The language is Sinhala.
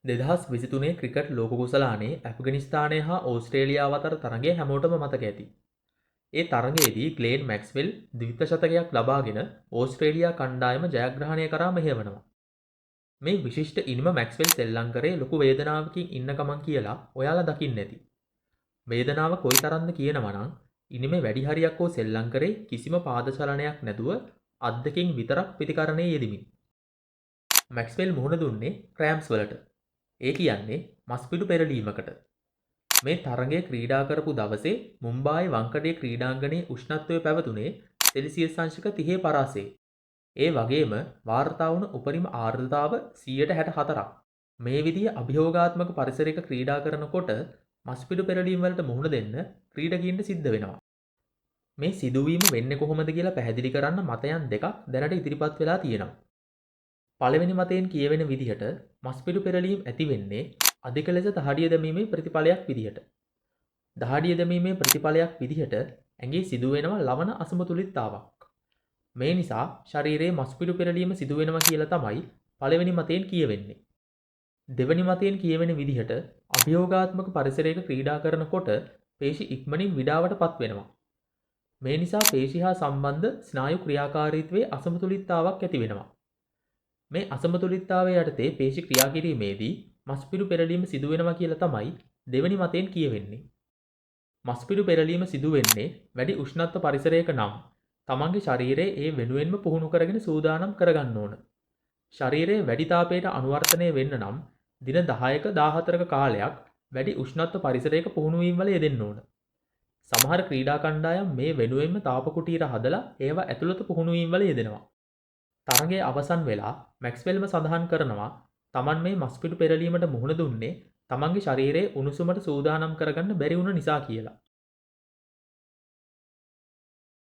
2023 ක්‍රිකට් ලෝක කුසලානේ ඇෆ්ගනිස්තානය හා ඕස්ට්‍රේලියාව අතර තරගය හැමෝටම මතක ඇති. ඒ තරගයේදී ග්ලේන් මැක්ස්වෙල් ද්විත්ව ශතකයක් ලබාගෙන ඕස්ට්‍රේලියා කණ්ඩායම ජයග්‍රහණය කරා මෙහෙයවනවා. මේ විශිෂ්ට ඉනිම මැක්ස්වෙල් සෙල්ලම් කරේ ලොකු වේදනාවකින් ඉන්න ගමන් කියලා ඔයාලා දකින්න ඇති. වේදනාව කොයි තරම්ද කියනවා නම් ඉනිමේ වැඩි හරියක් හෝ සෙල්ලම් කරේ කිසිම පාද චලනයක් නැතුව අත් දෙකෙන් විතරක් ප්‍රතිකරණයේ යෙදෙමින්. මැක්ස්වෙල් මුහුණ දුන්නේ ක්‍රෑම්ස් වලට. ඒ කියන්නේ මස්පිඩු පෙරලීමකට. මේ තරගය ක්‍රීඩා කරපු දවසේ මුම්බායි වංකඩේ ක්‍රීඩාංගණයේ උෂ්ණත්වය පැවතුනේ සෙල්සියස් අංශක 30 පරාසයේ. ඒ වගේම වාර්තා වුණ උපරිම ආර්ද්‍රතාව 64%ක්. මේ විදිය අභියෝගාත්මක පරිසරයක ක්‍රීඩා කරනකොට මස්පිඩු පෙරලීම් වලට මුහුණ දෙන්න ක්‍රීඩකයින්ට සිද්ධ වෙනවා. මේ සිදුවීම වෙන්නේ කොහොමද කියලා පැහැදිලි කරන්න මතයන් දෙකක් දැනට ඉදිරිපත් වෙලා තියෙනවා. පළවෙනි මතයෙන් කියවෙන විදිහට මස්පිඩු පෙරලීම් ඇති වෙන්නේ අධික ලෙස දහඩිය දැමීමේ ප්‍රතිඵලයක් විදිහට. දහඩිය දැමීමේ ප්‍රතිඵලයක් විදිහට ඇඟේ සිදුවෙනවා ලවණ අසමතුලිතතාවක්. මේ නිසා ශරීරයේ මස්පිඩු පෙරලීම සිදුවෙනවා කියලා තමයි පළවෙනි මතයෙන් කියවෙන්නේ. දෙවැනි මතයෙන් කියවෙන විදිහට අභියෝගාත්මක පරිසරයක ක්‍රීඩා කරනකොට පේශි ඉක්මනින් විඩාවට පත් වෙනවා. මේ නිසා පේශි හා සම්බන්ධ ස්නායු ක්‍රියාකාරීත්වයේ අසමතුලිතතාවක් ඇති වෙනවා. මේ අසමතුලිතතාවය යටතේ පේශි ක්‍රියා කිරීමේදී මස්පිඩු පෙරලීම සිදුවෙනවා කියලා තමයි දෙවැනි මතයෙන් කියවෙන්නේ. මස්පිඩු පෙරලීම සිදුවෙන්නේ වැඩි උෂ්ණත්ව පරිසරයක නම් තමන්ගේ ශරීරයේ ඒ වෙනුවෙන්ම පුහුණු කරගෙන සූදානම් කරගන්න ඕන. ශරීරයේ වැඩි තාපයට අනුවර්තනය වෙන්න නම් දින 10ක 14ක කාලයක් වැඩි උෂ්ණත්ව පරිසරයක පුහුණු වීම වල යෙදෙන්න ඕන. සමහර ක්‍රීඩා කණ්ඩායම් මේ වෙනුවෙන්ම තාප කුටීර හදලා ඒවා ඇතුළත පුහුණු වීම වල යෙදෙනවා. තරගයේ අවසන් වෙලා මැක්ස්වෙල්ම සඳහන් කරනවා තමන් මේ මස්පිඩු පෙරලීමට මුහුණ දුන්නේ තමන්ගේ ශරීරයේ උණුසුමට සූදානම් කරගන්න බැරි වුණ නිසා කියලා.